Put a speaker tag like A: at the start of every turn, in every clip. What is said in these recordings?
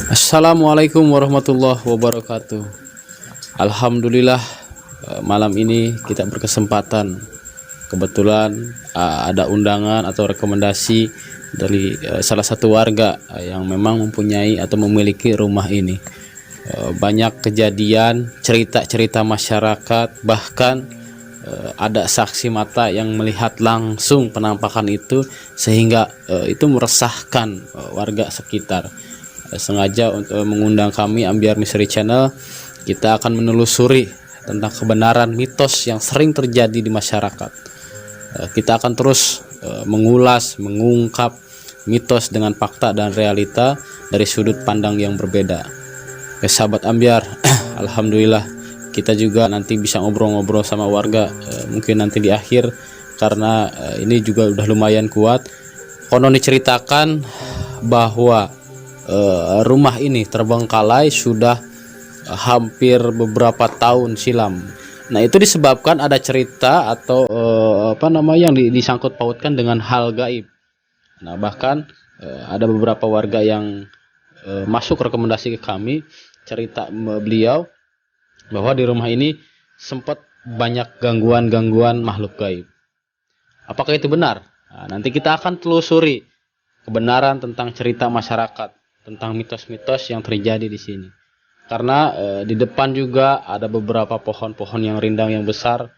A: Assalamualaikum warahmatullahi wabarakatuh. Alhamdulillah, malam ini kita berkesempatan kebetulan ada undangan atau rekomendasi dari salah satu warga yang memang mempunyai atau memiliki rumah ini. Banyak kejadian, cerita-cerita masyarakat, bahkan ada saksi mata yang melihat langsung penampakan itu, sehingga itu meresahkan warga sekitar. Sengaja untuk mengundang kami Ambiar Misteri Channel, kita akan menelusuri tentang kebenaran mitos yang sering terjadi di masyarakat. Kita akan terus mengulas, mengungkap mitos dengan fakta dan realita dari sudut pandang yang berbeda. Sahabat Ambiar, alhamdulillah kita juga nanti bisa ngobrol-ngobrol sama warga, mungkin nanti di akhir, karena ini juga udah lumayan kuat. Konon diceritakan bahwa rumah ini terbengkalai sudah hampir beberapa tahun silam. Nah, itu disebabkan ada cerita atau yang disangkut pautkan dengan hal gaib. Nah, bahkan ada beberapa warga yang masuk rekomendasi ke kami, cerita beliau bahwa di rumah ini sempat banyak gangguan-gangguan makhluk gaib. Apakah itu benar? Nah, nanti kita akan telusuri kebenaran tentang cerita masyarakat, tentang mitos-mitos yang terjadi di sini. Karena di depan juga ada beberapa pohon-pohon yang rindang yang besar.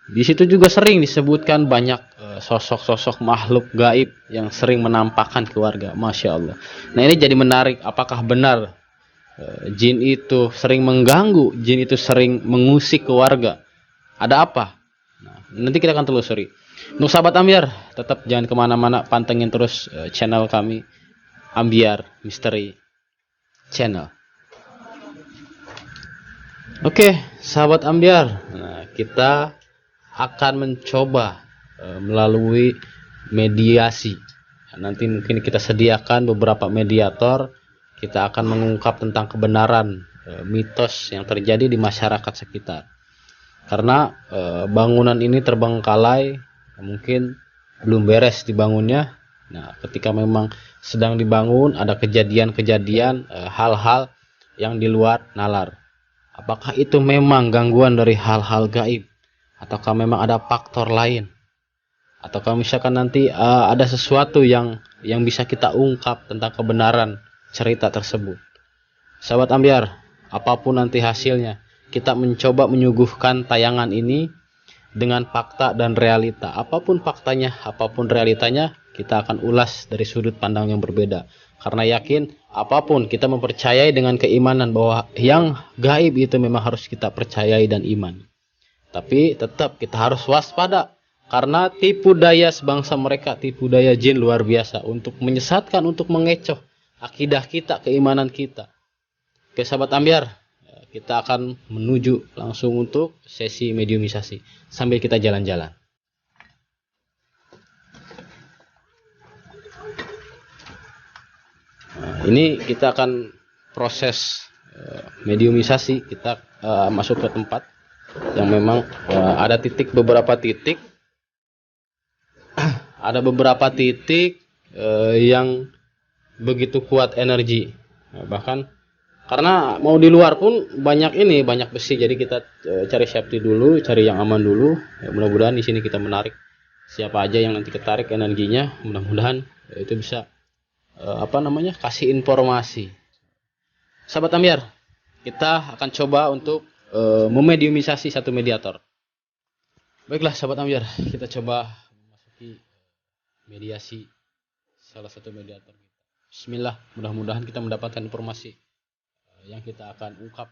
A: Di situ juga sering disebutkan banyak sosok-sosok makhluk gaib yang sering menampakkan ke warga. Masya Allah. Nah, ini jadi menarik. Apakah benar jin itu sering mengganggu, jin itu sering mengusik ke warga? Ada apa? Nah, nanti kita akan telusuri. Untuk sahabat Ambiar, tetap jangan kemana-mana, pantengin terus channel kami Ambiar Misteri Channel. Oke, sahabat Ambiar, nah, kita akan mencoba melalui mediasi. Nanti mungkin kita sediakan beberapa mediator. Kita akan mengungkap tentang kebenaran mitos yang terjadi di masyarakat sekitar. Karena bangunan ini terbengkalai, mungkin belum beres dibangunnya. Nah, ketika memang sedang dibangun, ada kejadian-kejadian, hal-hal yang di luar nalar. Apakah itu memang gangguan dari hal-hal gaib? Ataukah memang ada faktor lain? Ataukah misalkan nanti ada sesuatu yang bisa kita ungkap tentang kebenaran cerita tersebut? Sahabat Ambiar, apapun nanti hasilnya, kita mencoba menyuguhkan tayangan ini dengan fakta dan realita. Apapun faktanya, apapun realitanya, kita akan ulas dari sudut pandang yang berbeda. Karena yakin, apapun kita mempercayai dengan keimanan bahwa yang gaib itu memang harus kita percayai dan iman. Tapi tetap kita harus waspada, karena tipu daya sebangsa mereka, tipu daya jin luar biasa untuk menyesatkan, untuk mengecoh akidah kita, keimanan kita. Oke sahabat Ambiar, kita akan menuju langsung untuk sesi mediumisasi sambil kita jalan-jalan. Nah, ini kita akan proses mediumisasi. Kita masuk ke tempat yang memang ada beberapa titik ada beberapa titik yang begitu kuat energi. Nah, bahkan karena mau di luar pun banyak besi, jadi kita cari safety dulu, cari yang aman dulu. Ya, mudah-mudahan di sini kita menarik siapa aja yang nanti ketarik energinya, mudah-mudahan itu bisa kasih informasi. Sahabat Ambiar, kita akan coba untuk memediumisasi satu mediator. Baiklah sahabat Ambiar, kita coba memasuki mediasi salah satu mediator kita. Bismillah, mudah-mudahan kita mendapatkan informasi yang kita akan ungkap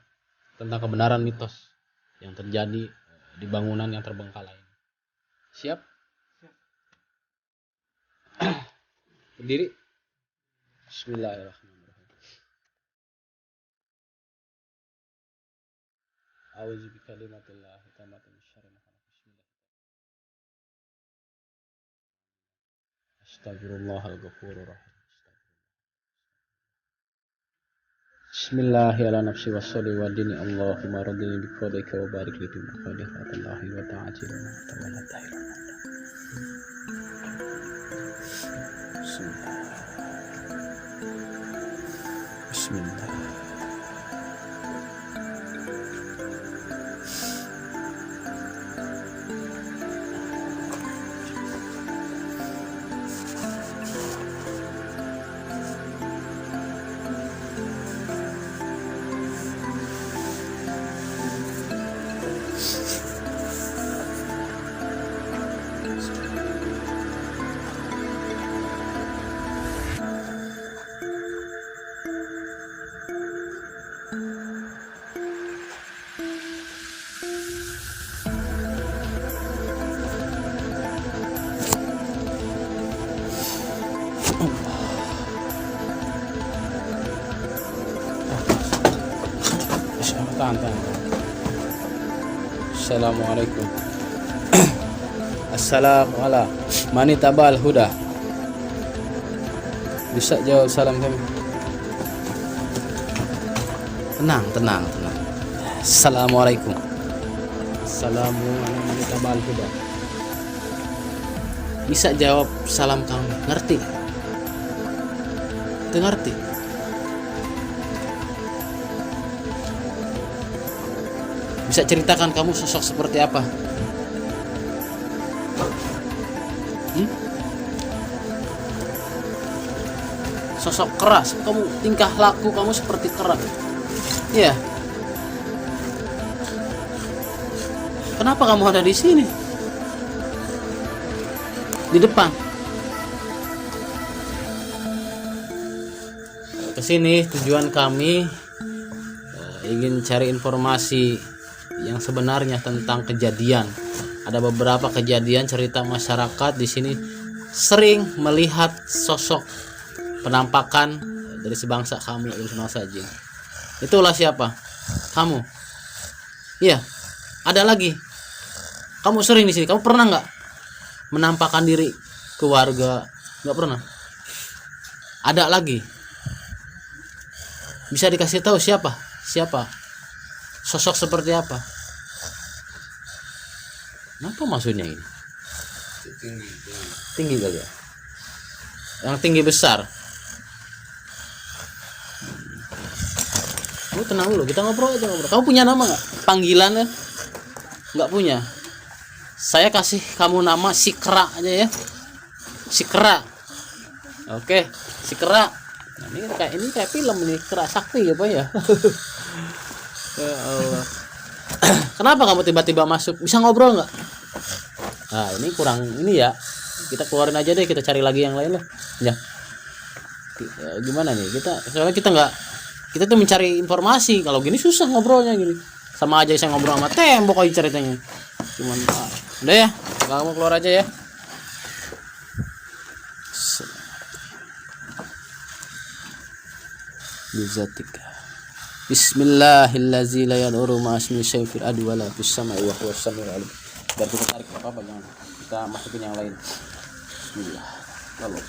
A: tentang kebenaran mitos yang terjadi di bangunan yang terbengkalai. Siap? Berdiri. Bismillahirrahmanirrahim. A'udzu bikalimatillah tammati min syarri ma khalaq. Bismillah. Astaghfirullahal ghafurur rahim. Bismillahirrahmanirrahim. Wassalli wa dini Allahumma radini bi qadika wa barik li fi maqadirallahi wa ta'ajil wa tawalla tahir. Bismillah. Tahan. Assalamualaikum. Assalamualaikum. Mani tabal huda. Bisa jawab salam kami. Tenang. Assalamualaikum. Assalamualaikum mani tabal huda. Bisa jawab salam kami. Ngerti? Ngerti? Bisa ceritakan kamu sosok seperti apa? Sosok keras, kamu tingkah laku kamu seperti keras. Iya. Kenapa kamu ada di sini? Di depan. Kesini tujuan kami ingin cari informasi yang sebenarnya tentang kejadian. Ada beberapa kejadian cerita masyarakat di sini sering melihat sosok penampakan dari sebangsa kami, dari sebangsa jin. Itulah siapa? Kamu. Iya. Ada lagi. Kamu sering di sini. Kamu pernah nggak menampakkan diri ke warga? Nggak pernah. Ada lagi. Bisa dikasih tahu siapa? Sosok seperti apa? Kenapa maksudnya ini? Tinggi kali ya? Yang tinggi besar. Lu tenang dulu, kita ngobrol aja. Kamu punya nama nggak? Panggilan ya? Nggak punya. Saya kasih kamu nama Sikra aja ya. Sikra. Oke, Sikra. Nah, ini kayak film ini, Kera Sakti apa ya? Ya Allah. Kenapa kamu tiba-tiba masuk? Bisa ngobrol nggak? Nah ini kurang ini ya. Kita keluarin aja deh. Kita cari lagi yang lain lah. Ya. Gimana nih? Soalnya kita tuh mencari informasi. Kalau gini susah ngobrolnya gini. Sama aja saya ngobrol sama tembok aja ceritanya. Cuman udah ya. Kamu keluar aja ya. Bizatika. Bismillahirrahmanirrahim. La yadurru ma'asmi syai'un fil ardi wala fis sama'i wa huwas samiul alim. Biar kita tarik apa jangan. Kita masukin yang lain. Bismillah. Allah.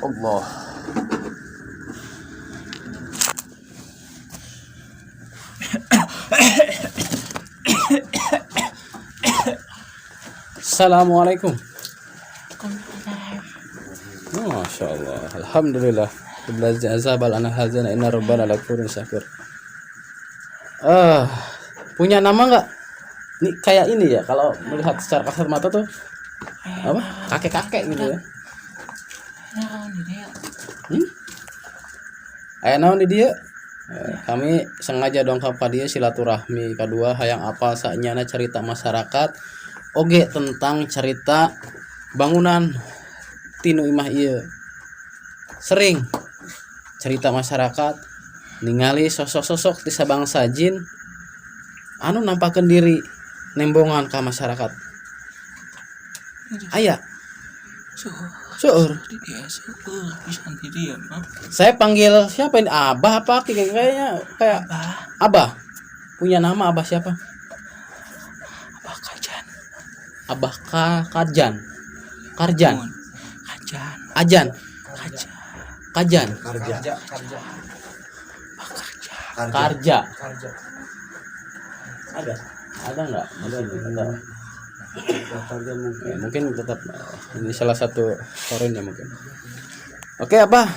A: Allah. Assalamualaikum. Masya Allah. Alhamdulillah. Belajar azabal anak hazana inna rabbana laghafurun syakur. Punya nama nggak? Ini kayak ini ya. Kalau melihat secara kasat mata tuh apa? Kakek-kakek gitu ya. Aya naon di dia? Kami sengaja dongkap ka dieu silaturahmi kedua hayang apal sanyana cerita masyarakat oge tentang cerita bangunan tinu imah ieu. Sering cerita masyarakat ningali sosok-sosok di sabangsa jin anu nampakeun diri nembongan ka masyarakat. Aya. Seueur. Saya panggil siapa ini? Abah apa? Kayaknya kayak Abah. Punya nama Abah siapa?
B: Abah Kajan.
A: Abah Karjan.
B: Kajan.
A: Ajan. Kajan.
B: Karja.
A: Karja. Ada nggak? Ada. Mungkin tetap ini salah satu korennya mungkin. Oke, Abah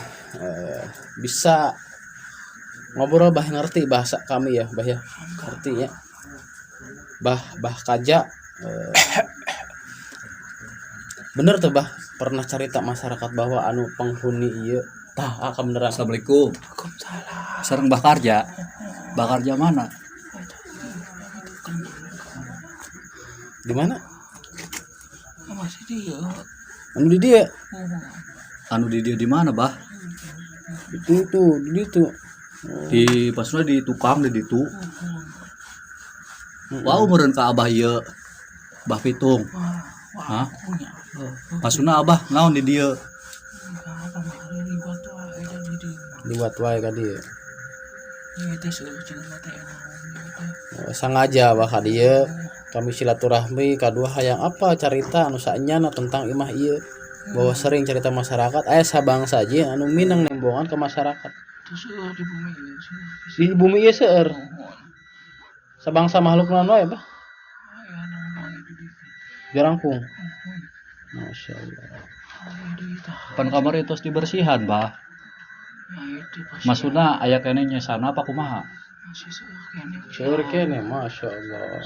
A: bisa ngobrol bah ngerti bahasa kami ya, Bah ya. Ngerti ya. Bah Kaja. Bener tuh Bah, pernah cerita masyarakat bahwa anu penghuni ieu tah akan beneran.
C: Assalamualaikum.
B: Waalaikumsalam.
C: Sareng Mbah Karja. Mbah Karja mana?
A: Di mana?
B: Masih dia.
A: Anu di dia.
C: Anu di dia di mana, Bah?
A: Itu di itu.
C: Di pasuna di tukang di ditu. Wah, meureun ka Abah ieu. Bah Pitung. Hah?
B: Punya.
C: Pasuna Abah naon di dieu?
B: Apa mah ribet tuh aja jadi.
A: Dibuat wae ka dieu.
B: Ini teh sudah cenah teh enak.
A: Sangaja bah ka dieu kami silaturahmi kadua hayang apa carita anu saenyana tentang imah ieu bahwa sering cerita masyarakat aya sabangsa aja anu minang nembongan ke masyarakat
B: Terus di bumi ini.
A: di bumi ieu seueur sabangsa makhluk naon wae bah
B: Ya nang itu di.
A: dirangkung. Masya Allah.
C: Pan kamar itu dibersihan, Bah.
B: Ya itu pas.
C: Masuna aya keneh nyesana apa kumaha?
B: Masih sekian.
A: Seueur kene Masya Allah.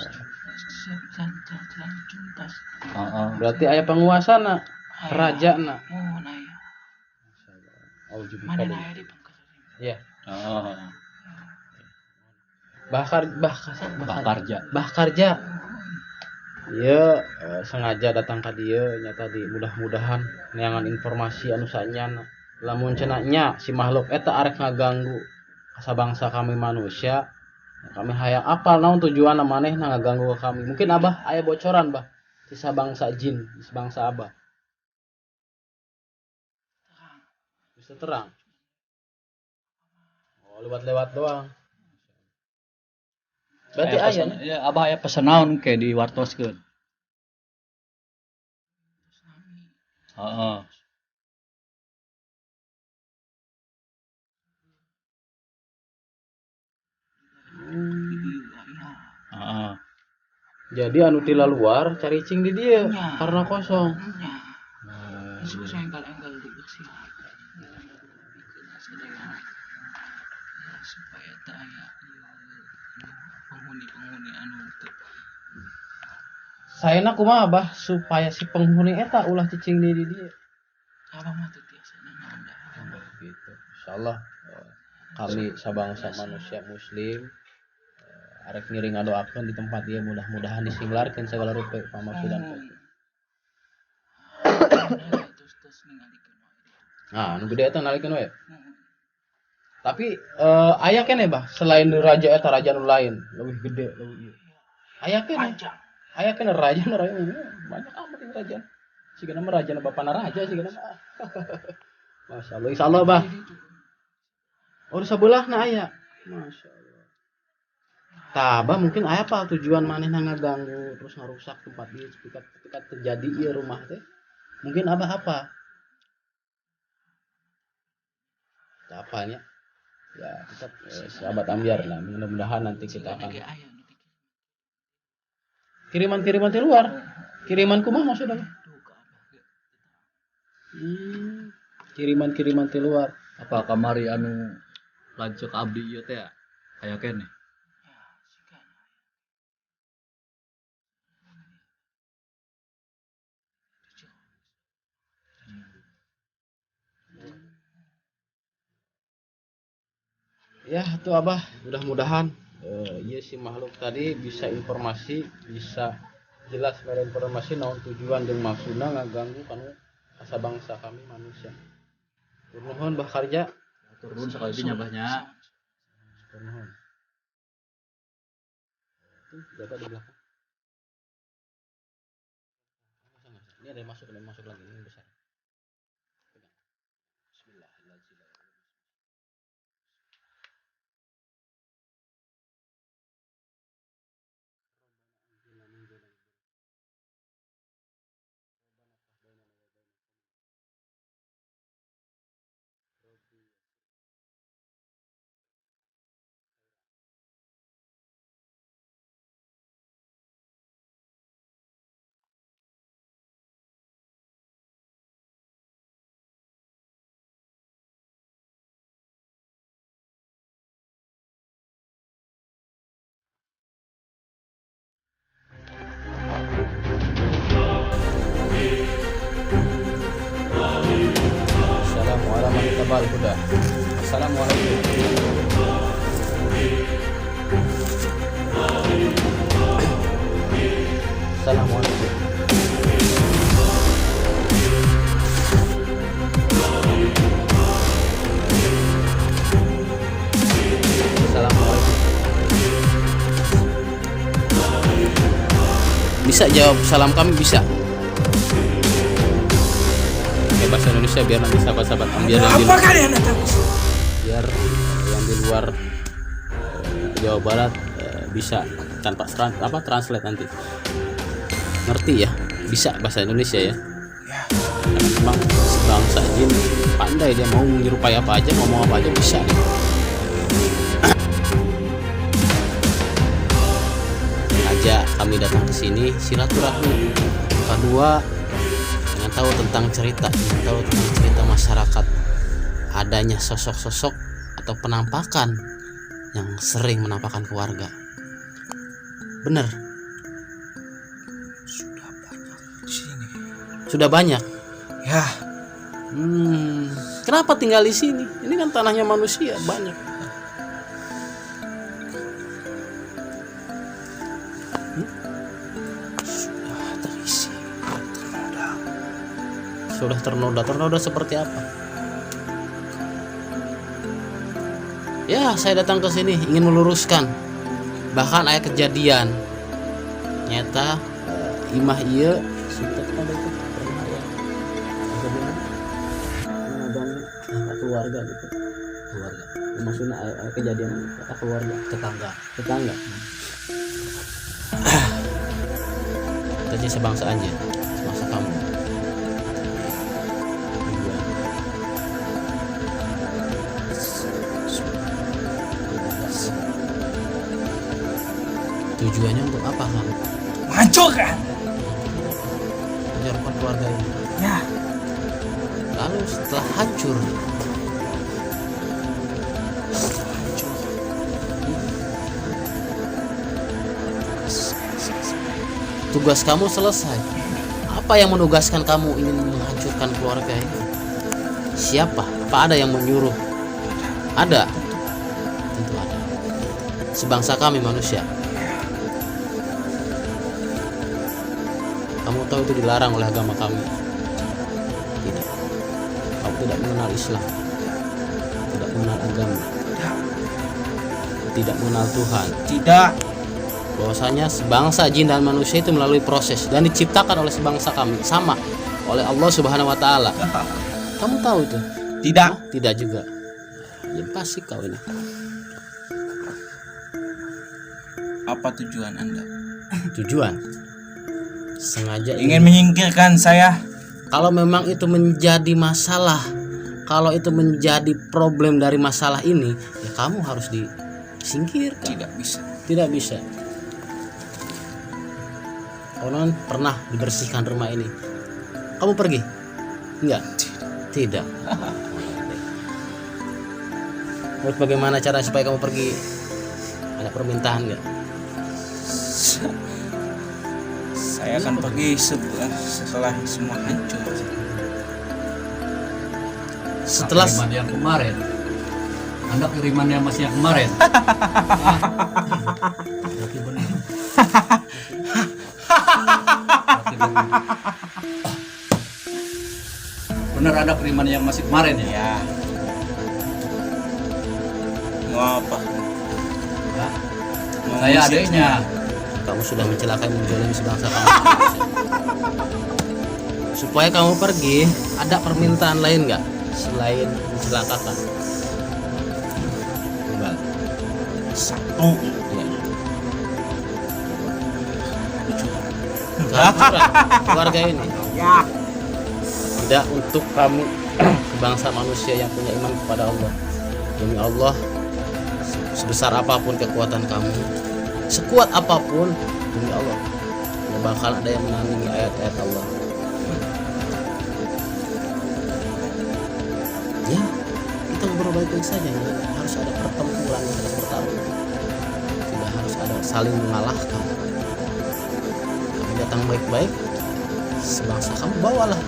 B: Tuntas.
C: Heeh.
A: Berarti aya penguasana rajana.
B: Oh, nah ya.
A: Auzubillah.
B: Mana naya di pangkat.
A: Ya
C: Heeh.
A: Bah
C: Karja.
A: Karja. Iya sengaja datang ke dia nya tadi mudah-mudahan neangan informasi anu saenyana lamun cenah nya si makhluk eta arek ngaganggu kasabangsa kami manusia kami hayang apal naon tujuan manehna ngaganggu ke kami mungkin Abah aya bocoran Bah si sabangsa jin si sabangsa Abah bisa terang oh lewat-lewat doang berarti aya
C: Ya Abah aya pesan naon ke di wartoskeun? Heeh. Heeh.
A: jadi anu tila luar cari cing di dia
B: Ya.
A: karena kosong.
B: Ya. Susah enggal-enggal dibersih. Supaya tak aya penghuni anu itu.
A: Saena kumaha Bah supaya si penghuni eta ulah cicing di dia.
B: Apa mah teh biasana nanda.
A: Gitu. Insyaallah kami sabangsa manusia muslim arek ngiring ngadoakeun di tempat dia mudah-mudahan disinglarkeun segala rupa pamaksudan teh.
B: Terus ningalikeun wae.
A: Nah, nu gede eta nalikeun we. Tapi aya keneh Bah selain raja eta raja nu lain leuwih gede leuwih ieu. Aya keneh.
B: Panjang.
A: Aya keneh raja nu lain banyak amat yang raja. Sigana mah raja bapana raja sigana mah. Masyaallah insyaallah Bah. Oh di sebelahna aya. Masyaallah. Tah Bah mungkin aya apa tujuan manehna ngaganggu terus ngarusak tempat ieu ketika terjadi ieu rumah teh. Mungkin Abah apa? Tah apanya? Ya tetap sahabat ambiar lah mudah-mudahan nanti kita akan kiriman-kiriman di luar. Kiriman kumaha maksudnya? Kiriman-kiriman di luar.
C: Apa kamari anu lanceuk abdi ieu teh aya keneh?
A: Ya itu Abah mudah-mudahan iya si makhluk tadi bisa informasi bisa jelas mere informasi naon tujuan jeung maksudna ngaganggu kanu asa bangsa kami manusia. Tur nuhun Bah Karja.
C: Turun sekali di nyabahnya.
A: Tur nuhun. Tuh jaga di belakang. Ini ada yang masuk lagi ini besar. Bismillahirrahmanirrahim. Kita balik udah. Assalamualaikum. Assalamualaikum. Assalamualaikum. Bisa jawab salam kami bisa. Pakai bahasa Indonesia biar nanti sahabat-sahabat biar yang di,
B: Apa kalian datang?
A: biar yang di luar Jawa Barat bisa tanpa translate nanti ngerti ya, bisa bahasa Indonesia ya. Karena memang bangsa jin pandai, dia mau menyerupai apa aja, ngomong apa aja bisa. Sengaja kami datang ke sini silaturahmi. Kedua, ingin tahu tentang cerita masyarakat, adanya sosok-sosok atau penampakan yang sering menampakkan keluarga. Bener,
B: Sudah banyak di sini.
A: sudah banyak.
B: Ya,
A: Kenapa tinggal di sini? Ini kan tanahnya manusia, banyak.
B: sudah terisi, ternoda.
A: Sudah ternoda seperti apa? Ya, saya datang ke sini ingin meluruskan. Bahkan ayat kejadian nyata imah iya keluarga gitu, keluarga maksudnya kejadian kata keluarga tetangga jadi sebangsa aja, sebangsa kamu. Tujuannya untuk apa kamu?
B: Menghancurkan.
A: Menyerupai keluarga ini.
B: Ya,
A: Lalu setelah hancur, tugas kamu selesai. Apa yang menugaskan kamu ingin menghancurkan keluarga ini? Siapa? Apa ada yang menyuruh? Ada. Tentu ada. Sebangsa kami manusia. Kamu tahu itu dilarang oleh agama kami. Tidak. Kamu tidak mengenal Islam. Tidak mengenal agama. Tidak mengenal Tuhan.
B: tidak.
A: Bahwasanya sebangsa jin dan manusia itu melalui proses dan diciptakan oleh sebangsa kami sama oleh Allah Subhanahu wa taala. Kamu tahu itu?
B: Tidak.
A: Hah? Tidak juga. Ya pasti kau ini.
B: Apa tujuan Anda?
A: Tujuan sengaja
B: Ingin menyingkirkan saya?
A: kalau memang itu menjadi masalah, kalau itu menjadi problem dari masalah ini, ya kamu harus disingkirkan.
B: Tidak bisa.
A: Tidak bisa. Konon pernah dibersihkan rumah ini. Kamu pergi? Enggak? Tidak. Terus bagaimana cara supaya kamu pergi? Ada permintaan enggak?
B: Saya akan pergi setelah semua hancur.
A: Setelah
C: kiriman yang kemarin. Anda kiriman yang masih yang kemarin. Berarti benar. Berarti benar. Benar ada kiriman yang masih kemarin ya?
B: Ya. Mau apa?
C: Ya.
B: Mau
C: Saya
B: ngusir
C: adiknya.
A: kamu sudah mencelakai menjolimi sebangsa kamu. Supaya kamu pergi, ada permintaan lain nggak selain mencelakakan? Enggak.
B: satu.
A: Ya. Kehancuran keluarga ini.
B: Ya.
A: Tidak untuk kami bangsa manusia yang punya iman kepada Allah. Demi Allah, sebesar apapun kekuatan kamu, sekuat apapun, demi Allah, tidak bakal ada yang menandingi ayat-ayat Allah. Ya, kita ngobrol baik-baik saja. Harus ada pertempuran, harus bertarung. Tidak harus ada saling mengalahkan. Kami datang baik-baik, sebangsa kamu bawalah.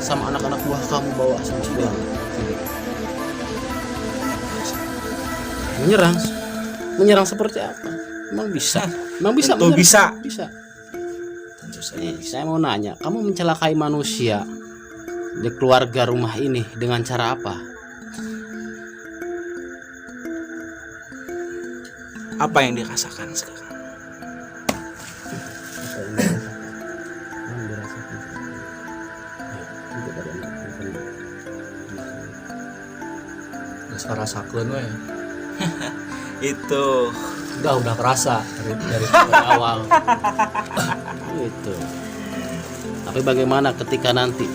A: sama anak-anak buah kamu bawa sama pulang. Menyerang? Menyerang seperti apa? Emang bisa? Emang bisa?
B: Tentu
A: menyerang?
B: bisa.
A: Bisa.
B: Tentu saja
A: Nih,
B: bisa.
A: saya mau nanya, kamu mencelakai manusia di keluarga rumah ini dengan cara apa?
B: Apa yang dirasakan sekarang?
C: Suara sakeun we.
B: Itu
C: Udah kerasa dari awal.
A: Itu. Tapi bagaimana ketika nanti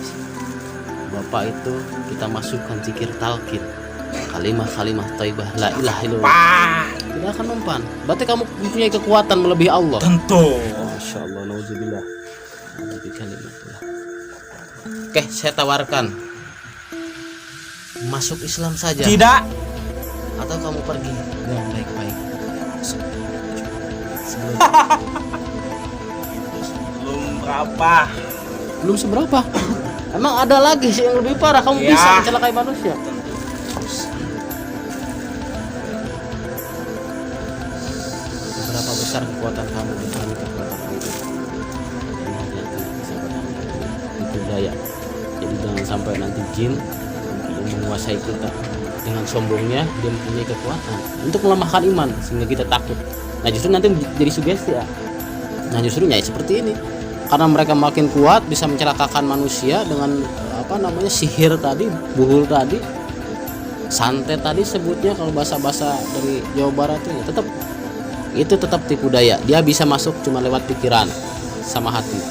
A: Bapak itu kita masukkan zikir talqin, kalimah-kalimah thayyibah la ilaha illallah,
B: Wah,
A: tidak akan mempan. Berarti kamu mempunyai kekuatan melebihi Allah.
B: tentu.
A: Masya Allah, nauzubillah. Nabi kalimatullah. Oke, saya tawarkan masuk Islam saja.
B: Tidak.
A: Atau kamu pergi dengan baik-baik.
B: Belum berapa.
A: Belum seberapa. Emang ada lagi sih yang lebih parah. Kamu
B: Ya.
A: bisa mencelakai manusia. Berapa besar kekuatan kamu dengan kekuatan itu? Hati-hati, sahabat Allah. Itu daya. Jadi jangan sampai nanti jin yang menguasai kita dengan sombongnya dia mempunyai kekuatan untuk melemahkan iman sehingga kita takut. Nah justru nanti jadi sugesti ya. Nah justru ya seperti ini. Karena mereka makin kuat bisa mencelakakan manusia dengan sihir tadi, buhul tadi, santet tadi sebutnya kalau bahasa-bahasa dari Jawa Barat itu tetap tipu daya. Dia bisa masuk cuma lewat pikiran sama hati.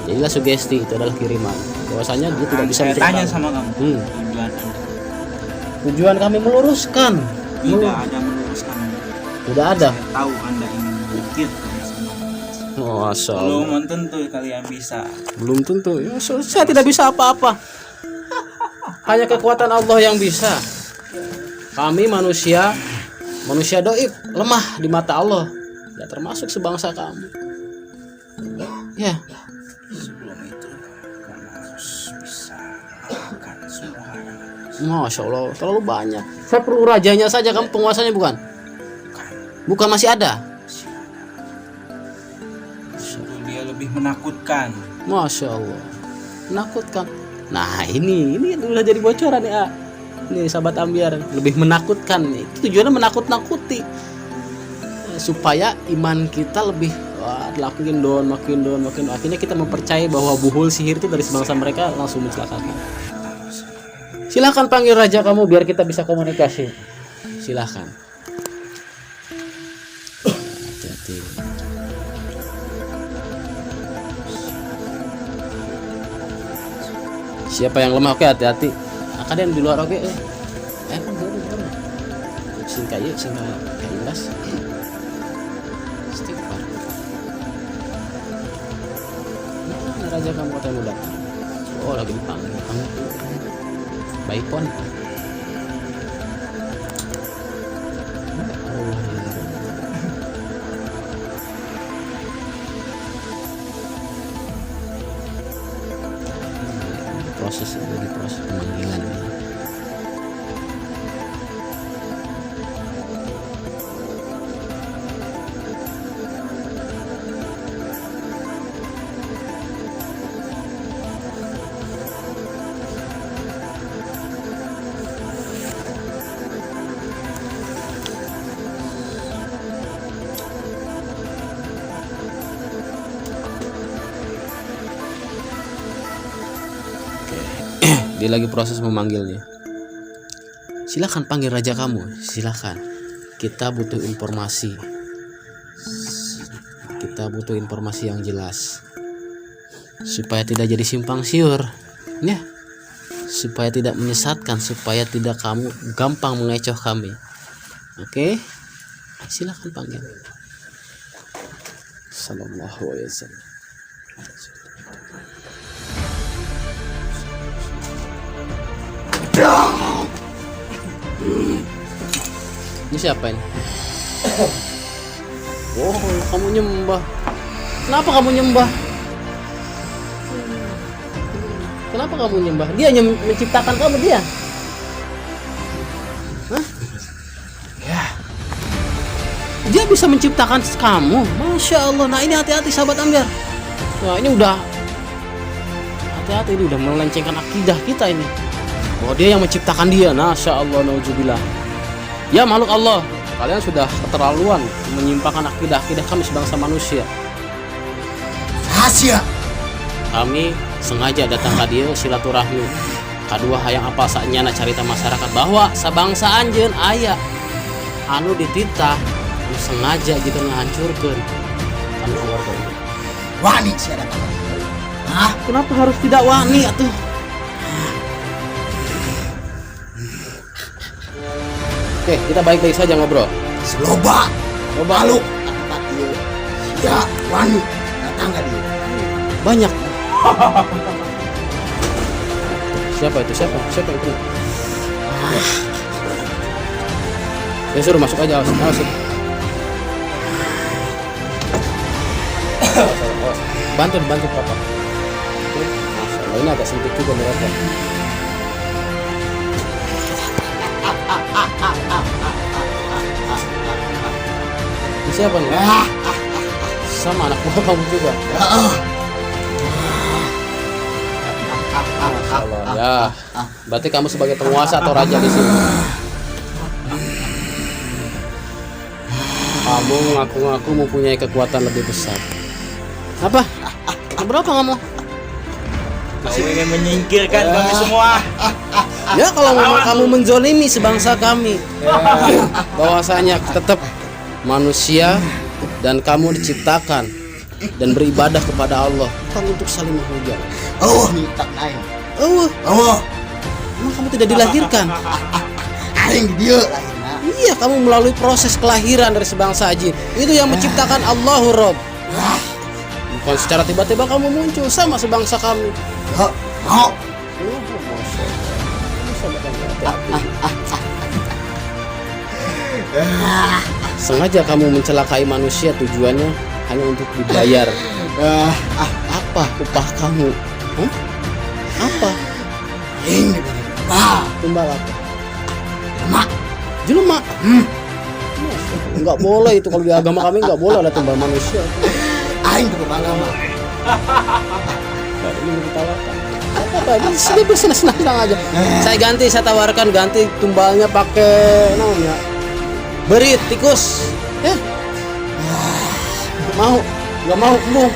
A: Jadilah sugesti itu adalah kiriman. Bahwasanya dia tidak bisa
B: Saya tanya
A: menceritakan.
B: sama kamu. Tujuan Anda.
A: Tujuan kami meluruskan.
B: Tidak ada meluruskan.
A: Tidak ada.
B: Saya tahu Anda ingin memikirkan semua.
A: Masya Allah.
B: Belum tentu kalian bisa.
A: Belum tentu. Ya, saya tidak bisa apa-apa. Hanya kekuatan Allah yang bisa. Kami manusia doib, lemah di mata Allah. Tidak termasuk sebangsa kamu. Ya.
B: Sebelum itu kamu harus bisa melakukan semua yang
A: Masya Allah, terlalu banyak. Saya perlu rajanya saja, kamu penguasanya bukan? Bukan masih ada.
B: dia lebih menakutkan.
A: Masya Allah, menakutkan. Nah ini udah jadi bocoran ya. Nih sahabat ambiar, lebih menakutkan. Itu tujuannya menakut-nakuti supaya iman kita lebih makin down. Akhirnya kita mempercayai bahwa buhul sihir itu dari sebangsa mereka langsung mencelakakan. Silahkan panggil raja kamu biar kita bisa komunikasi. Silahkan. Hati-hati. Siapa yang lemah? Oke, hati-hati. Kalian di luar oke. Singkai ilas. Istighfar. Mana raja kamu kata mau datang? Oh lagi dipanggil. Baik pon. Proses pemanggilan. Dia lagi proses memanggilnya. Silakan panggil raja kamu. Silakan. Kita butuh informasi. Kita butuh informasi yang jelas supaya tidak jadi simpang siur, ya. Supaya tidak menyesatkan, supaya tidak kamu gampang mengecoh kami. Oke? Silakan panggil. Sallallahu alaihi wasallam. Ini siapa ini? Oh, kamu nyembah. Kenapa kamu nyembah? Kenapa kamu nyembah? Dia yang menciptakan kamu, dia. Hah?
B: Ya,
A: Dia bisa menciptakan kamu. Masya Allah. Nah ini hati-hati sahabat Ambiar. Wah ini udah hati-hati, ini udah melencengkan akidah kita ini. Bahwa dia yang menciptakan dia. Masya Allah, nauzubillah. Ya makhluk Allah, kalian sudah keterlaluan menyimpangkan akidah kami sebangsa manusia.
B: rahasia.
A: Kami sengaja datang ke dia silaturahmi. Kedua hayang apa saatnya na carita masyarakat bahwa sabangsa anjeun aya anu dititah anu sengaja gitu ngehancurkan kami keluarga ini.
B: Wani sih ada kata. Hah?
A: Kenapa harus tidak wani atuh? Oke, kita baik-baik saja ngobrol.
B: Seloba.
A: Loba.
B: Baluk. Tempat dia. Ya, wani. Datang ke dia.
A: Banyak. Siapa itu? Siapa itu? Ya suruh masuk aja, awas. Bantu papa. Oke, Masya Allah, ini agak sempit juga mereka. Ini siapa nih? Sama anak buah kamu juga. Masya Allah. Ya, berarti kamu sebagai penguasa atau raja di sini. Kamu ngaku-ngaku mempunyai kekuatan lebih besar. Apa? Berapa kamu?
B: Masih ingin menyingkirkan kami semua.
A: Ya kalau memang kamu menzolimi sebangsa kami, bahwasanya tetap manusia dan kamu diciptakan dan beribadah kepada Allah bukan untuk saling menghujat.
B: Oh, minta naik.
A: Oh, emang kamu tidak dilahirkan?
B: Aing di dia lahirna.
A: Iya, kamu melalui proses kelahiran dari sebangsa jin. Itu yang menciptakan Allahu Rabb. Bukan secara tiba-tiba kamu muncul sama sebangsa kami.
B: Ya, mau.
A: Sengaja kamu mencelakai manusia tujuannya hanya untuk dibayar. Apa upah kamu? Hah? Apa?
B: Aing diberi upah.
A: Tumbal apa?
B: Mak.
A: Jelema. Enggak boleh itu, kalau di agama kami enggak boleh ada tumbal manusia.
B: Aing tuh agama.
A: Ini ditawarkan. Apa ini sini senang-senang aja. Saya tawarkan ganti tumbalnya pakai namanya berit tikus. Ya. Mau? Enggak mau kamu?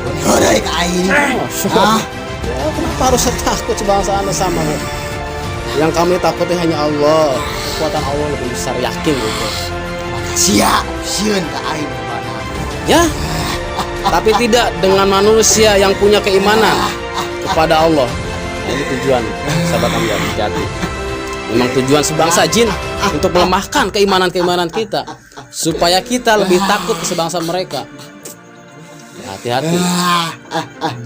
B: Yaudah ke Aing.
A: Ya, kenapa harus takut sebangsa Anda sama? Yang kami takuti hanya Allah. Kekuatan Allah lebih besar, yakin gitu.
B: Sia, sieun ke Aing mana.
A: Ya. Tapi tidak dengan manusia yang punya keimanan kepada Allah. Nah, ini tujuan sahabat Ambiar jati. Memang tujuan sebangsa jin untuk melemahkan keimanan kita supaya kita lebih takut ke sebangsa mereka. Hati-hati.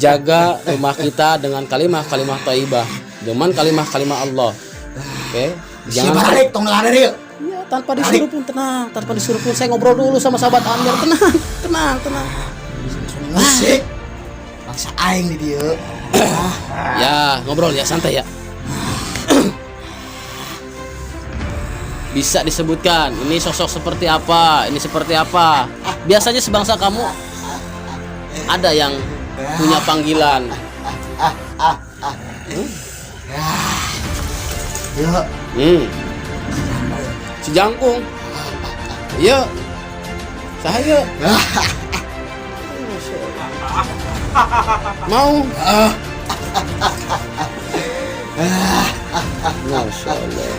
A: Jaga rumah kita dengan kalimat thayyibah, dengan kalimat Allah. Oke?
B: Jangan balik tong lari dia.
A: Ya, tanpa disuruh pun tenang, saya ngobrol dulu sama sahabat Ambiar. Tenang.
B: Musik. Bangsa Aing di dia.
A: Ya, ngobrol ya, santai ya. Bisa disebutkan ini sosok seperti apa, ini seperti apa. Biasanya sebangsa kamu ada yang punya panggilan.
B: Ya,
A: Si Jangkung. Iya. Saya. Mau. Masya Allah.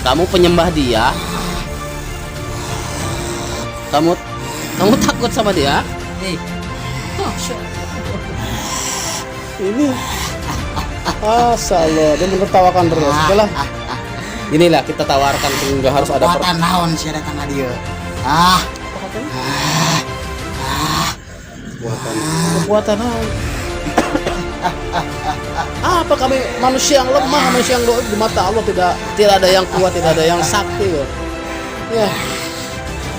A: Kamu penyembah dia? Kamu takut sama dia? Masya Allah. Ini Allah, dia menertawakan terus. Oke lah. Inilah kita tawarkan sehingga harus ada
B: kekuatan naon sih datang ke dia.
A: Kekuatan apa kami manusia yang lemah, manusia yang doib di mata Allah, tidak ada yang kuat, tidak ada yang sakti loh. Ya.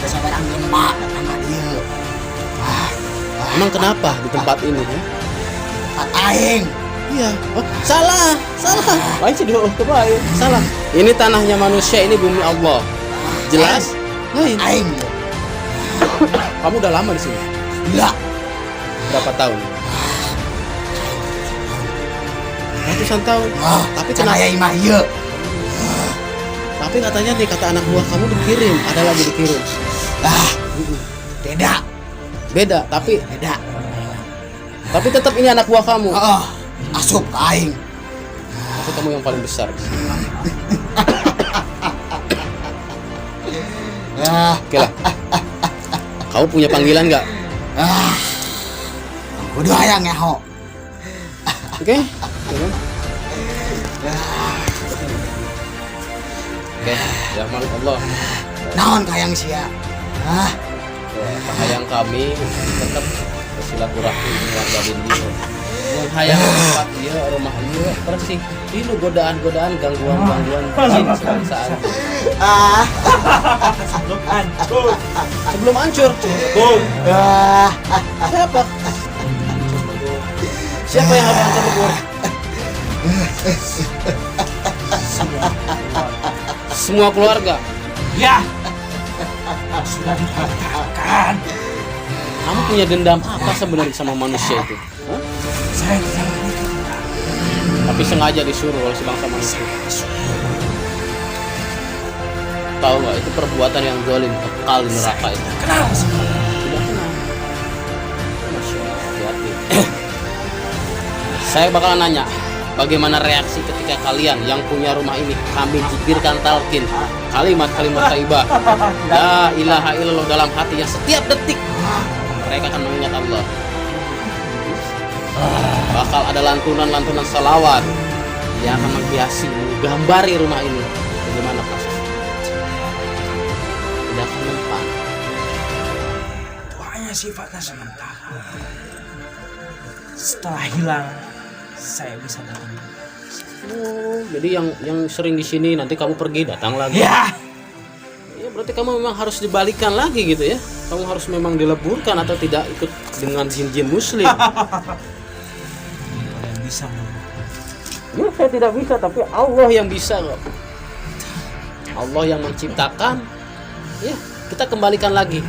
B: Kita sabar lemah datang ke dia.
A: Emang kenapa di tempat ini ya?
B: aing.
A: Iya. Oh, salah. Lain sih doa kebaik. Salah. Ini tanahnya manusia, ini bumi Allah. Jelas? Lain.
B: Aing.
A: Kamu udah lama di sini?
B: Gila.
A: Berapa tahun? Ratusan tahun. Tapi
B: Can
A: kenapa?
B: aya imah ieu.
A: Tapi katanya nih kata anak buah kamu dikirim, ada lagi dikirim.
B: Beda.
A: Beda, tapi
B: Beda.
A: tetap ini anak buah kamu.
B: Asup ke aing.
A: Tapi kamu yang paling besar. Oke lah. Kamu punya panggilan nggak?
B: Kudu hayang ngeho.
A: Oke. Oke, ya malu Allah.
B: Naon kayang sia?
A: Hayang kami tetap bersilaturahmi dengan warga Dindi. Yang hayang tempat dia, rumah dia bersih. Ini godaan-godaan, gangguan-gangguan jin sebangsaan. Sebelum hancur. Siapa? Siapa yang harus hancur lebur? Semua keluarga.
B: Ya. Sudah dikatakan.
A: Kamu punya dendam apa sebenarnya sama manusia itu? Hah?
B: Saya tidak
A: Tapi sengaja disuruh oleh sebangsa manusia. Tahu nggak itu perbuatan yang zalim, kekal di neraka itu.
B: kenal.
A: Tidak kenal. Masya Allah, hati-hati. Saya bakalan nanya, bagaimana reaksi ketika kalian yang punya rumah ini kami jibirkan talqin kalimat-kalimat thayyibah la ilaha illallah dalam hatinya setiap detik. Mereka akan mengingat Allah. Bakal ada lantunan-lantunan salawat yang akan menghiasi, menggambari rumah ini. Bagaimana proses? Tidak akan mempan.
B: Doanya sifatnya sementara. Setelah hilang, saya bisa datang.
A: Oh, jadi yang sering di sini nanti kamu pergi datang lagi.
B: Ya.
A: Ya berarti kamu memang harus dibalikan lagi gitu ya. Kamu harus memang dileburkan atau tidak ikut dengan jin-jin muslim.
B: Kalian bisa
A: Ya saya tidak bisa, tapi Allah yang bisa kok. Allah yang menciptakan. Ya kita kembalikan lagi.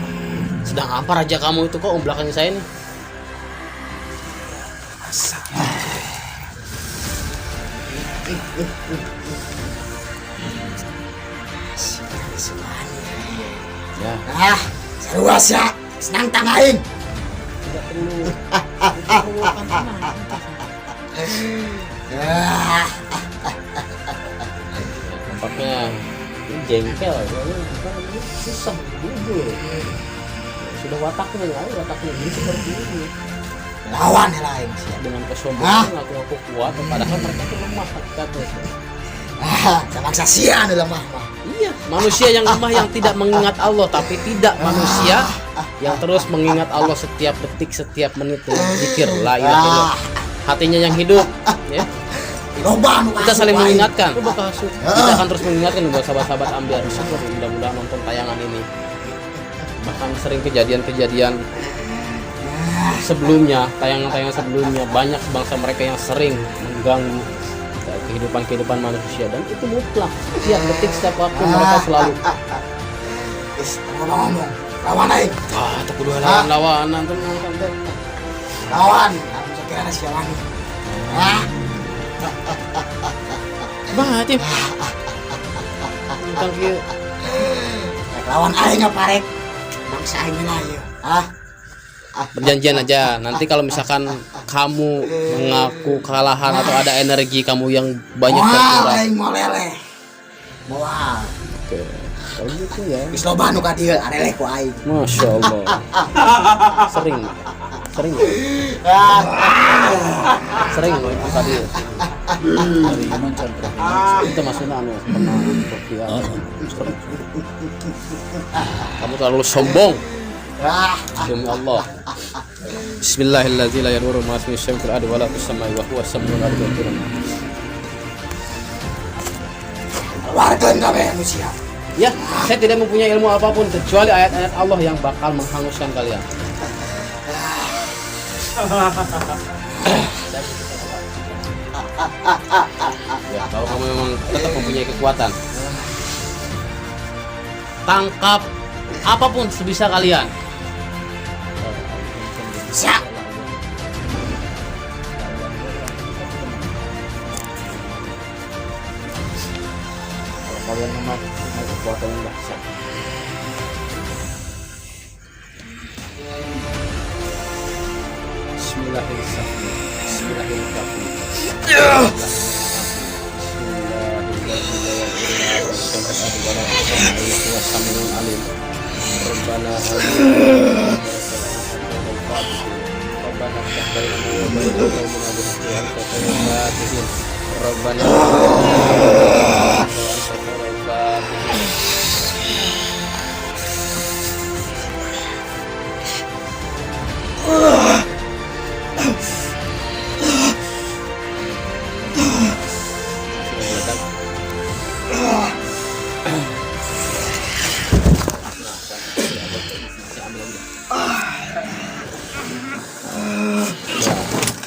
A: Sedang apa raja kamu itu kok belakangnya saya nih? Ya
B: Sarua sia. Senang tangain.
A: tidak perlu. Nampaknya ini jengkel ya, ini susah bubur. Sudah wataknya ini seperti ini.
B: Lawan yang lain sia.
A: Dengan kesombongan ngaku kuat padahal mereka itu lemah hakikatnya.
B: Sabangsa sia anu lemah mah.
A: Iya, manusia yang lemah yang tidak mengingat Allah, tapi tidak manusia yang terus mengingat Allah setiap detik, setiap menit dengan zikir la ilaha illallah. Hatinya yang hidup, ya.
B: Loba anu
A: Kita saling mengingatkan. Kita akan terus mengingatkan buat sahabat-sahabat Ambiar. Syukur mudah-mudahan nonton tayangan ini. Bahkan sering kejadian-kejadian sebelumnya, tayangan-tayangan sebelumnya banyak bangsa mereka yang sering mengganggu kehidupan manusia dan itu mutlak. Setiap detik, setiap waktu mereka selalu
B: ngomong lawan aing.
A: tak kudu lawan-lawanan tuh
B: Lawan. Aku sekiranya sia lagi.
A: banget ya. Tentang kieu
B: Lawan aing ngaparek. Bangsa aing lah ieu.
A: perjanjian aja. Nanti kalau misalkan kamu mengaku kekalahan atau ada energi kamu yang banyak berkurang.
B: Aing moleleh. Moal.
A: Oke. Kalau gitu ya.
B: Geus loba anu ka dieu areleh ku aing.
A: Masya Allah. Sering itu tadi. Dari iman contoh. Itu maksudnya anu pernah berpikiran. Kamu terlalu sombong. Demi Allah. Bismillahirrahmanirrahim. La yadurru ma ismihi syai'un fil ardi wa la fis samai wa huwa as-sami'ul 'alim.
B: Wargan kabeh manusia.
A: Ya, saya tidak mempunyai ilmu apapun kecuali ayat-ayat Allah yang bakal menghanguskan kalian. Ya, kalau kamu memang tetap mempunyai kekuatan, tangkap apapun sebisa kalian.
B: Siap.
A: Kalau kalian memang mempunyai kekuatan yang dahsyat. Bismillahirrahmanirrahim. Bismillahirrahmanirrahim.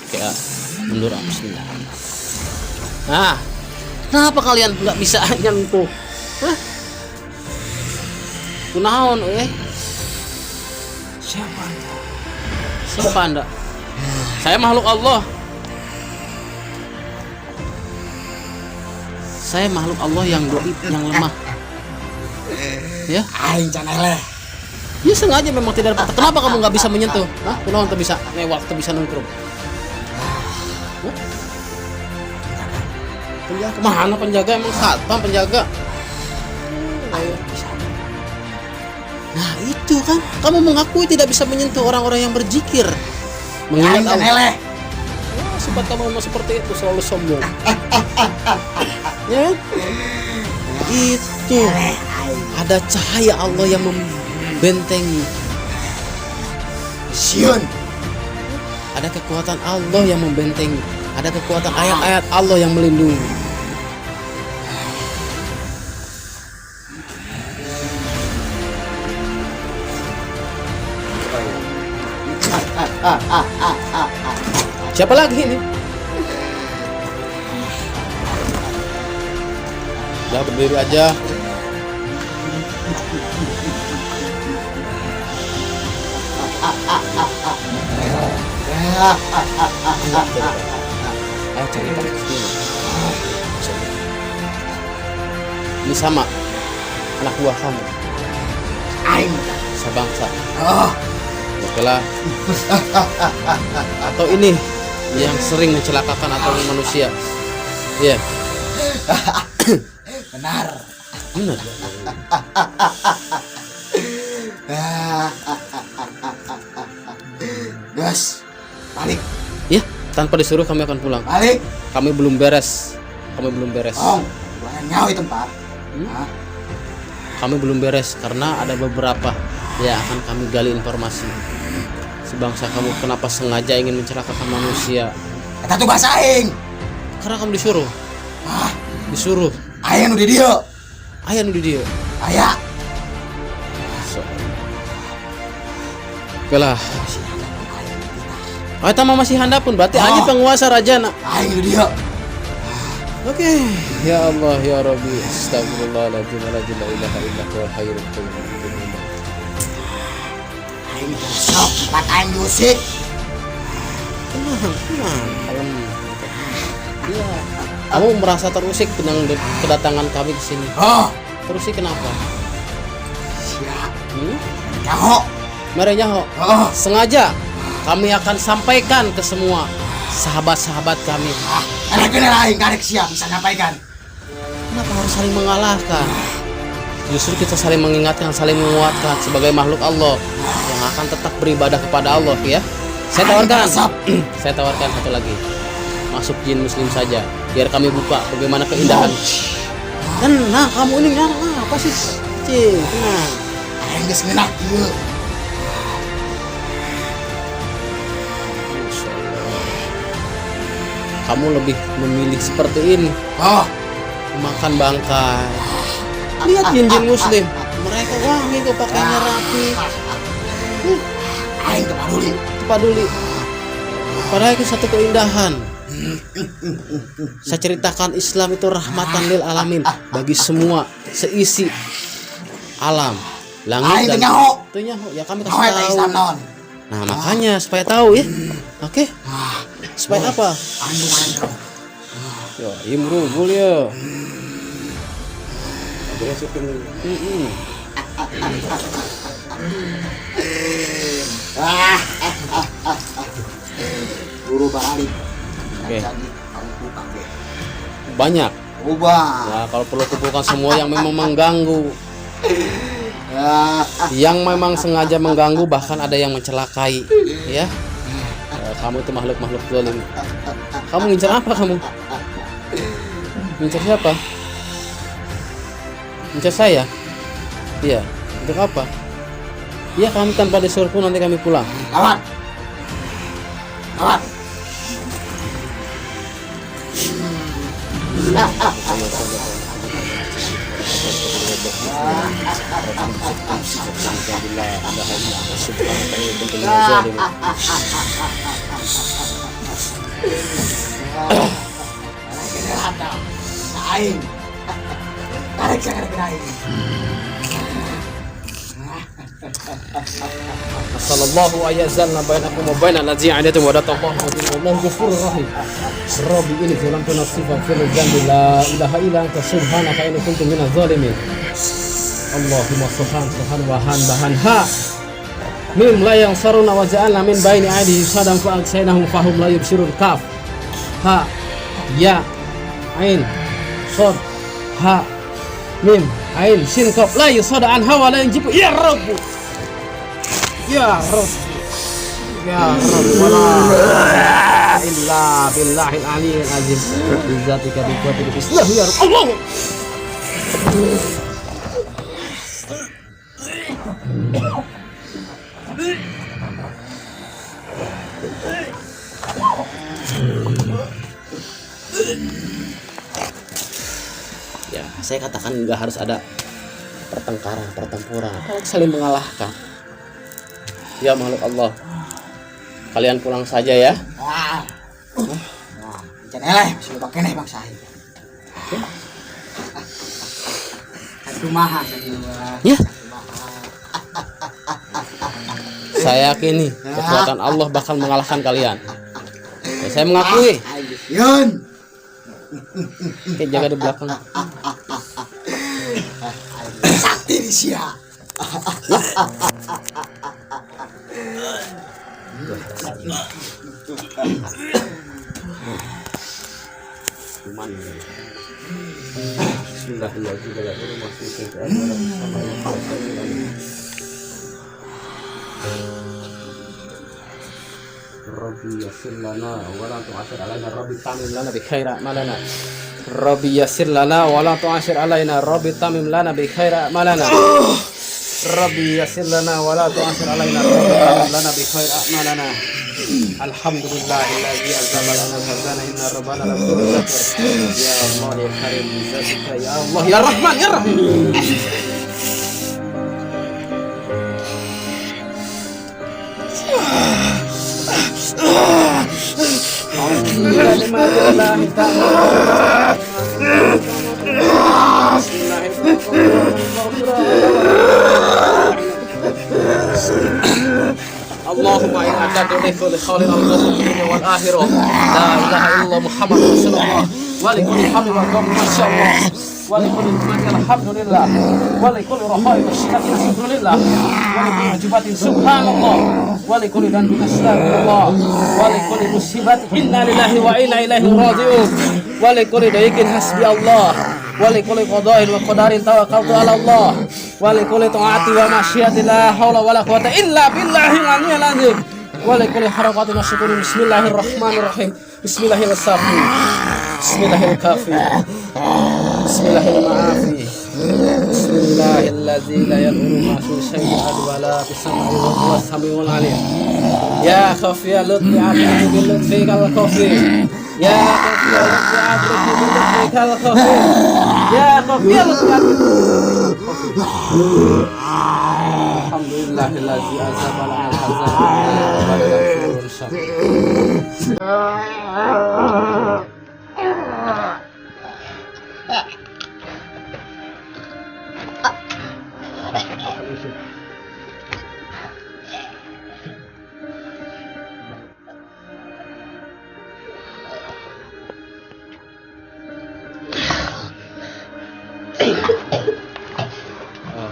A: Kayak mundur. Bismillah. Nah, kenapa kalian nggak bisa nyentuh? Hah? Kunaon,
B: Siapa anda?
A: Siapa anda? Saya makhluk Allah. Saya makhluk Allah yang doib, yang lemah. Ya,
B: Aing caneleh.
A: ya sengaja memang tidak dapat. Kenapa kamu nggak bisa menyentuh? Hah? Kunaon tuh bisa ngewak, tuh bisa nungkrung? Hah? Penjaga mana penjaga? Emang satpam penjaga? Nah itu kan, kamu mengakui tidak bisa menyentuh orang-orang yang berzikir,
B: Aing
A: mengingat Allah.
B: caneleh.
A: Wah, sifat kamu memang seperti itu, selalu sombong. Ya, itu ada cahaya Allah yang membentengi.
B: Siun.
A: Ada kekuatan Allah yang membentengi. Ada kekuatan ayat-ayat Allah yang melindungi. Siapa lagi ini? Udah berdiri aja. Ayo cerita ke sini. Ini sama anak buah kamu,
B: Aing.
A: sebangsa.
B: Oh.
A: Oke lah. Atau ini yang sering mencelakakan atau manusia. Iya.
B: Benar.
A: Benar.
B: Gus, balik,
A: Ya, tanpa disuruh kami akan pulang.
B: balik.
A: Kami belum beres. Kami belum beres.
B: Oh, bukan nyawa itu tempat.
A: Kami belum beres karena ada beberapa yang akan kami gali informasi. Sebangsa kamu kenapa sengaja ingin mencelakakan manusia?
B: Kata tugas aing.
A: Karena kamu disuruh.
B: Ah,
A: Disuruh.
B: aing nu di dieu.
A: Ayah nu di dia.
B: Aya.
A: So. Oke lah. Oh, eta mah masih handapun berarti anjing penguasa raja nak.
B: Aing nu di dieu.
A: Oke. Ya Allah ya Rabbi. Astagfirullahaladzim. La ilaha illa huwa hayyul qayyum.
B: Aing sok tempat aing diusik.
A: Tenang. Kalem. Ya. Kamu merasa terusik dengan kedatangan kami ke sini.
B: Oh,
A: Terusik kenapa?
B: siap.
A: Nyaho. Mari nyaho.
B: Oh,
A: Sengaja kami akan sampaikan ke semua sahabat-sahabat kami.
B: anak kena aing karek siap bisa nyampaikan.
A: Kenapa harus saling mengalahkan? Justru kita saling mengingatkan, saling menguatkan sebagai makhluk Allah yang akan tetap beribadah kepada Allah ya. Saya tawarkan. Saya tawarkan satu lagi. Masuk jin muslim saja biar kami buka bagaimana keindahan. Tenang kamu ini apa sih? Cing, tenang.
B: Aing geus ngeunah ieu.
A: Kamu lebih memilih seperti ini,
B: Oh,
A: makan bangkai. Lihat jin-jin muslim, mereka wangi kok pakainya rapi.
B: aing teu peduli.
A: Padahal itu satu keindahan. Saya ceritakan Islam itu rahmatan lil alamin, bagi semua, seisi alam, langit dan itu nyaho. Ya kami kasih tahu. Nah makanya supaya tahu ya. Oke. Supaya apa? Ya imru mulia.
B: Guru balik.
A: Oke. Banyak.
B: Ubah.
A: Ya kalau perlu kumpulkan semua yang memang mengganggu, yang memang sengaja mengganggu, bahkan ada yang mencelakai, ya. Kamu itu makhluk-makhluk zalim. Kamu ngincar apa kamu? Ngincar siapa? Ngincar saya? Iya. Untuk apa? Iya kami tanpa disuruh pun nanti kami pulang.
B: Lawan. Lawan.
A: Sallallahu ayazalna bainakum wa bainal ladzina adatum wa datallahu wallahu ghafurur rahim. Rabbi inni zalamtu nafsi faghfir li la ilaha illa anta subhanaka inni kuntu minadz zalimin. Allahumma subhan bahan ha mim la yansaruna wa ja'alna min baini aydihim sadam fa aksaynahum fahum la yubsirun kaf ha ya ain sad ha mim ain sin kaf la yusada an hawa la yanjibu ya rabb ya rabb ya rabb wala illa billahil aliyyil azim bizzatika bi quwwatika bismillah ya rabb Allah. Ya, saya katakan nggak harus ada pertempuran, saling mengalahkan. Ya makhluk Allah, kalian pulang saja ya.
B: Jangan masih pakai nih bang saya. Kumaha
A: Ya. Saya yakini kekuatan Allah bakal mengalahkan kalian. Ya, saya mengakui.
B: Yun.
A: Oke, jaga di belakang.
B: Sakti di sia.
A: Cuman Rabbi yassir lana wa la tu'assir alaina Rabbi tamim lana bi khairi a'malana Rabbi yassir lana wa la tu'assir alaina Rabbi tamim lana bi khairi a'malana Rabbi yassir lana wa la tu'assir alaina Rabbi tamim lana bi khairi a'malana Alhamdulillahilladzi anzala lana al-hazana inna rabbana laghafurur rahim ya Allah ya karim bizatika ya Allah ya Rahman ya Rahim. Allahumma inna ta'rifu li khawli al-dunya wal akhirah la ilaha illa Muhammad rasulullah wa li kulli hamdin wa qawmin masyaallah wa li kulli ni'matin alhamdulillah wa li kulli raha'i wa shikatin alhamdulillah wa li kulli jubatin subhanallah wa li kulli dhanbin astaghfirullah wa li kulli musibatin inna lillahi wa inna ilaihi raji'un wa li kulli dayqin hasbi Allah wa li kulli qada'in wa qadarin tawakkaltu ala Allah wa li kulli ta'ati wa masyiati la haula wa la quwwata illa billahil aliyyil azim wa li kulli harakatin wa syukurin bismillahirrahmanirrahim bismillahil safi bismillahil kafi bismillahil ma'afi bismillahil ladzi la yadurru ma'ahu syai'un wa la bismillahil wa huwas samiul alim ya khafi ya lutfi abdi bil lutfi kal khafi ya khafi ya lutfi abdi bil lutfi kal khafi ya khafi ya lutfi alhamdulillah Alhamdulillahillazi azaba al-hazan.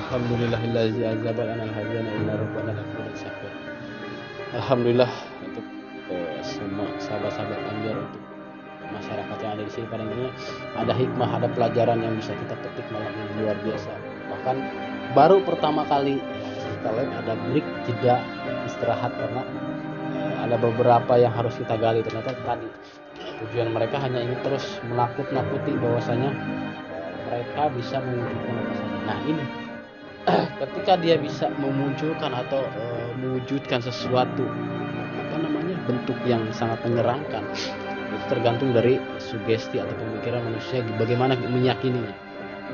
A: Alhamdulillahillazi azaba al-hazan inna rabbana laghafurun syakur. Alhamdulillah untuk semua sahabat-sahabat Ambiar, untuk masyarakat yang ada di sini. Pada intinya ada hikmah, ada pelajaran yang bisa kita petik malam ini luar biasa. Bahkan baru pertama kali kita lihat ada break, jeda istirahat karena ada beberapa yang harus kita gali. Ternyata tadi tujuan mereka hanya ingin terus menakut-nakuti bahwasanya mereka bisa mewujudkan apa saja. Nah ini ketika dia bisa memunculkan atau mewujudkan sesuatu bentuk yang sangat menyeramkan, itu tergantung dari sugesti atau pemikiran manusia bagaimana meyakininya.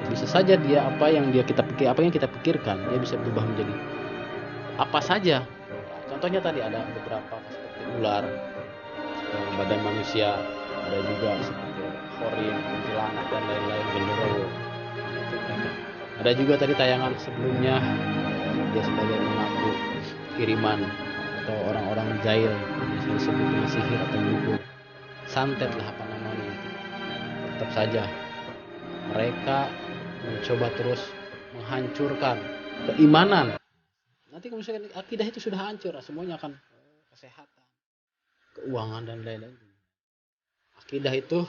A: Bisa saja dia apa yang kita pikirkan, dia bisa berubah menjadi apa saja. Contohnya tadi ada beberapa seperti ular, badan manusia, ada juga seperti horin, kuntilanak dan lain-lain, genderuwo. Ada juga tadi tayangan sebelumnya dia sebagai mengaku kiriman atau orang-orang jahil, bisa disebut dengan sihir atau dukun, santet lah apa namanya itu. Tetap saja mereka mencoba terus menghancurkan keimanan. Nanti kalau misalkan akidah itu sudah hancur, semuanya akan kesehatan, keuangan dan lain-lain. Akidah itu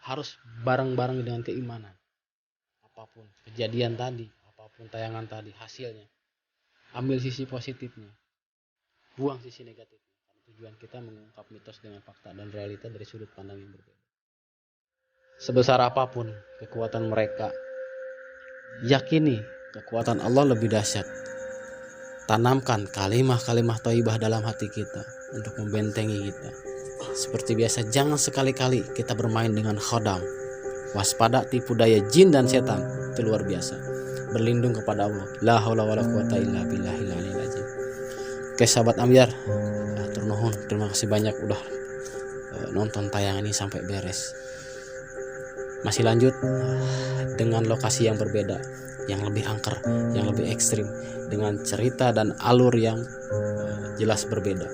A: harus bareng-bareng dengan keimanan. Apapun kejadian tadi, apapun tayangan tadi, hasilnya ambil sisi positifnya, buang sisi negatifnya. Karena tujuan kita mengungkap mitos dengan fakta dan realita dari sudut pandang yang berbeda. Sebesar apapun kekuatan mereka, yakini kekuatan Allah lebih dahsyat. Tanamkan kalimah-kalimah thayyibah dalam hati kita untuk membentengi kita. Seperti biasa, jangan sekali-kali kita bermain dengan khodam. Waspada tipu daya jin dan setan, itu luar biasa. Berlindung kepada Allah. La haula wala quwata illa billahil aliyil azim. Oke sahabat Ambiar, atur nuhun, terima kasih banyak udah nonton tayangan ini sampai beres. Masih lanjut dengan lokasi yang berbeda, yang lebih angker, yang lebih ekstrim, dengan cerita dan alur yang jelas berbeda.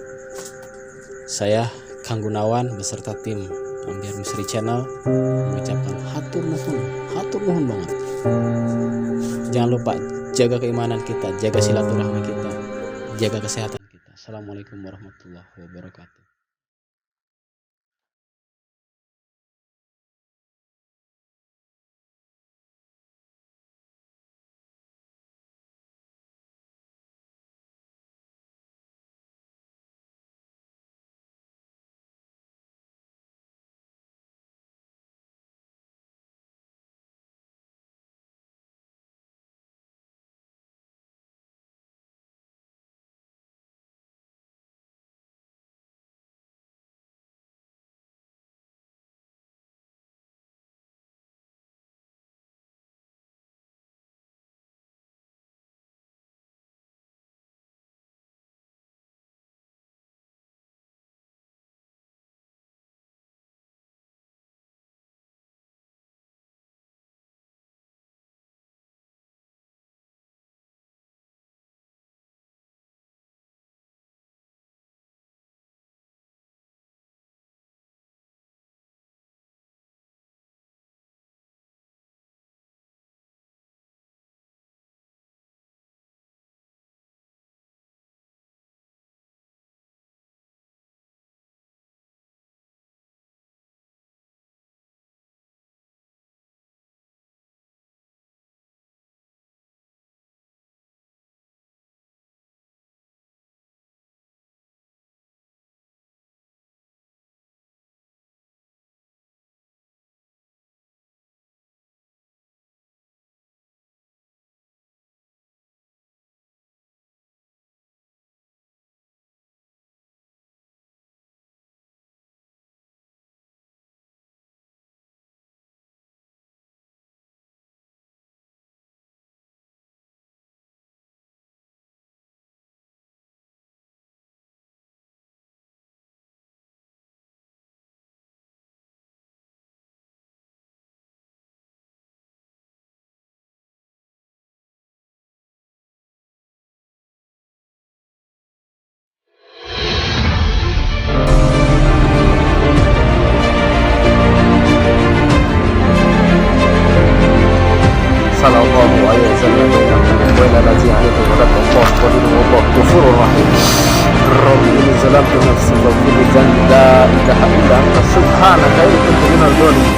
A: Saya Kang Gunawan beserta tim Ambiar Misteri Channel mengucapkan hatur nuhun banget. Jangan lupa jaga keimanan kita, jaga silaturahmi kita, jaga kesehatan kita. Assalamualaikum warahmatullahi wabarakatuh.
C: aduh, aduh.